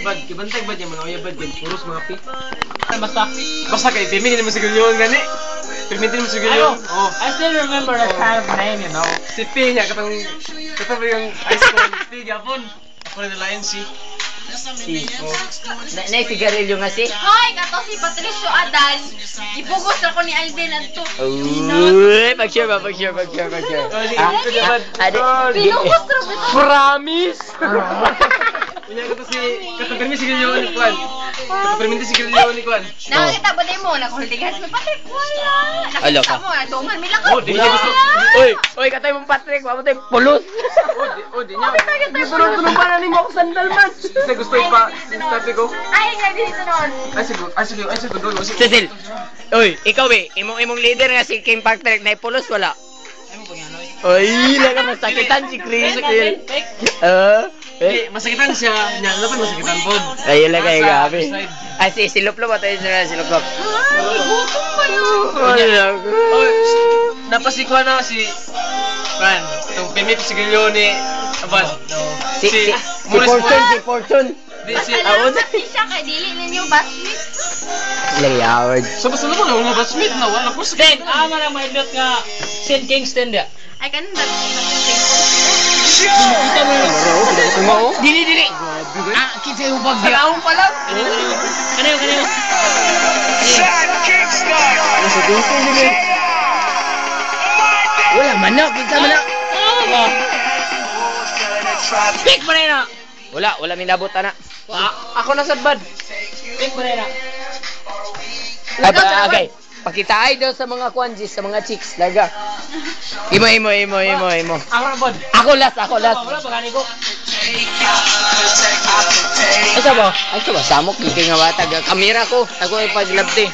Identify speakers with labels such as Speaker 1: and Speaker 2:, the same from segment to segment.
Speaker 1: Bad, kibantay ba dyan mga bad dyan? Puros mga pi. Basta kay Timmy, hindi mo siguro yun gani. Permitin mo siguro yun. Oh.
Speaker 2: I still remember that kind of name, you know.
Speaker 1: Si P niya, katang yung high school. P, Gapon. Ako na nalayan si.
Speaker 3: Naisigarilyo nga si.
Speaker 4: Hoy, kato si Patricio Adan. Ibugos ako ni Alden adto.
Speaker 3: Uy, pag-share ba? Pag-share.
Speaker 4: Pinugos ra bitaw.
Speaker 1: Promise! Punya ko to si katapermi siguro ni Kwan. Katapermi siguro ni Kwan.
Speaker 4: Nakakita ba din mo? Nakultigas mo, Patrick, wala.
Speaker 3: Alo
Speaker 4: Nakita
Speaker 3: ka.
Speaker 4: mo, duman mila ko.
Speaker 1: Oh, di niya gusto.
Speaker 3: Uy, katay mong Patrick, wala mo tayo pulos.
Speaker 1: Di niya. Tulong pa na ni mo ako sandal man. Kasi gusto pa, sabi ko.
Speaker 4: Ay, nga dito noon.
Speaker 1: Ay, sige.
Speaker 3: Cecil, uy, ikaw imong leader nga si King Patrick na pulos wala. Uy, laga masakitan si Chris.
Speaker 1: Masakitan siya. Niya, dapat masakitan po.
Speaker 3: Ayun lang kayo gabi. Ay, si Luplop ba tayo si Luplop?
Speaker 4: Ay, gutom pa yun.
Speaker 1: Napasikwa na si Kwan. Itong pimip siguro ni Aban.
Speaker 3: Si Fortune.
Speaker 4: Masalamat siya kay dili ninyo basmit.
Speaker 3: Layaward.
Speaker 1: So, basta naman ako nga batchmate na wala ko sa
Speaker 2: Den, ama lang may lot nga St. Kingston dia.
Speaker 4: Ay, kanon ba?
Speaker 2: Kita mo yun.
Speaker 3: Dili. Kinsa yung bag dia.
Speaker 1: Salaon pa lang.
Speaker 2: Kanayo.
Speaker 3: Nasa dito nila. Wala manok, kinsa manok.
Speaker 2: Pick mo na.
Speaker 3: Wala minabot na.
Speaker 1: Ako na sa bad.
Speaker 2: Pick mo na.
Speaker 3: Okay. Pakitaay daw sa mga kwanjis, sa mga chicks, laga. Imo.
Speaker 2: Ako na bod.
Speaker 3: Ako last.
Speaker 2: Wala ba gani ko?
Speaker 3: Asa ba? Samok, hindi nga batag. Kamera ko, ako ay paglabti.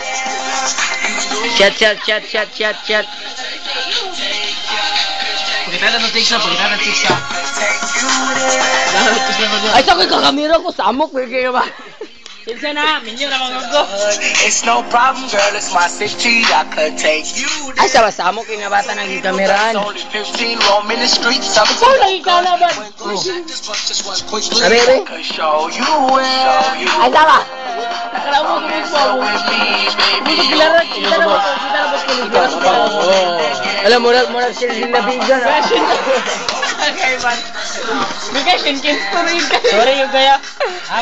Speaker 3: Chat.
Speaker 1: Pagkita na chicks na.
Speaker 3: Ay, sa ko kamera ko, samok, hindi nga ba?
Speaker 2: Kinsa na, minyo na mga go.
Speaker 5: It's no problem, girl, it's my city. I could take you
Speaker 3: Ay, sa samok, yung nga bata nang kameraan.
Speaker 5: only 15, roaming the streets. I'm
Speaker 2: Ikaw lagi ka na ba?
Speaker 3: Abebe?
Speaker 5: could show you where.
Speaker 3: Ay, sama!
Speaker 2: Nakala mo kung ito ako. Hindi kilarat, kita na ba
Speaker 3: Alam, murag sila din nabigyan.
Speaker 2: Okay, man. Bigay, Kingston rin kayo. Sorry yung gaya.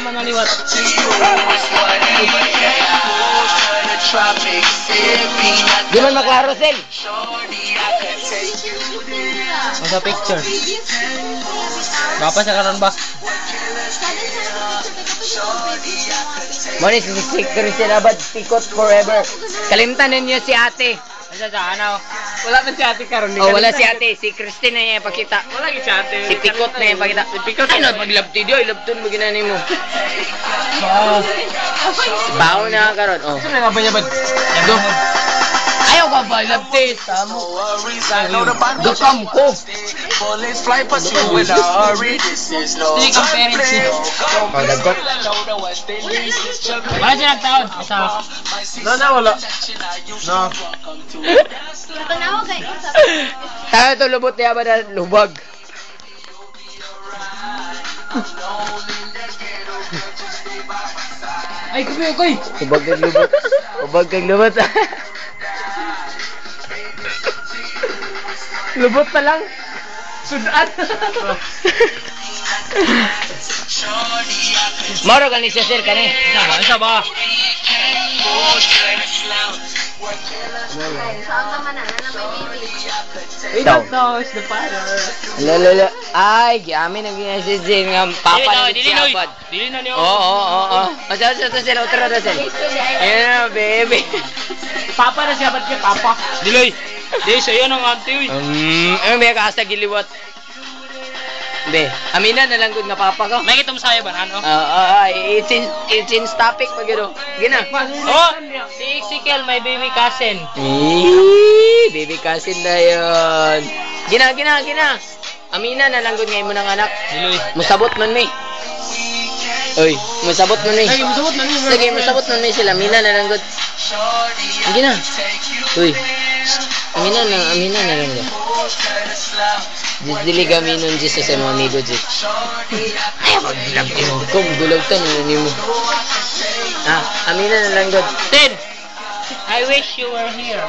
Speaker 2: Manaliwat.
Speaker 3: Di man maklaro, Sel.
Speaker 2: Masa picture. Bapa sa karon ba?
Speaker 3: Moni, si Christian Abad, tikot forever. Kalimtan ninyo si ate.
Speaker 2: Asa sa ano?
Speaker 1: Wala man si ate karon.
Speaker 3: Oh, wala si ate. Si Christine na yung pakita.
Speaker 1: Wala si ate.
Speaker 3: Si Pikot na yung pakita. Si Pikot. Ay, maglabti diyo. Ilabton mo ginani mo. Bao na karon. Oh.
Speaker 1: Sino nga ba niya ba?
Speaker 3: Ayaw ka ba? Ilabti. Tamo. Dukam ko.
Speaker 5: Bullets fly past you in a hurry. This is no
Speaker 2: Hindi kang parents eh.
Speaker 3: Oh, dagot.
Speaker 2: Wala siya nagtaon. Asa?
Speaker 1: Wala. No.
Speaker 4: Tanaw kay usap.
Speaker 3: Tayo to lubot niya ba na lubag?
Speaker 2: Ay, kuy.
Speaker 3: Lubag kang lubot. Lubag kang lubot. Lubot pa lang. Sudan. Moro ka ni Cecil ka ni.
Speaker 2: Isa ba?
Speaker 4: Saan ka man na may baby?
Speaker 2: We don't know, it's the father.
Speaker 3: Lala. Ay, giamin ang ginasizin ng papa ni si Abad.
Speaker 2: Dili na niyo.
Speaker 3: Oo. Asa sila utara na sila. Ayun na, baby.
Speaker 2: Papa na siya, ba't kay papa? Diloy. Di, sa'yo ng auntie, uy.
Speaker 3: Ano ba ka sa giliwat? Be, amina na lang gud nga papa ko.
Speaker 2: May kita mo sa'yo ba, ano?
Speaker 3: It's in topic pag gino. Gina.
Speaker 2: Oh, si Ezekiel, my baby cousin.
Speaker 3: Baby cousin na yun. Gina. Amina na lang gud nga imo ng anak.
Speaker 2: Diloy.
Speaker 3: Musabot man mi. Oy, musabot man mi.
Speaker 2: Ay, musabot na niyo.
Speaker 3: Sige, musabot man mi sila. Amina na lang gud. Gina. Uy. Amina na lang ya. Dili gaminon Diyos sa mga amigo Diyos. Ay, magbilag mo. Kung gulag ta ni mo. Amina na lang God.
Speaker 2: Tin! I wish you were here.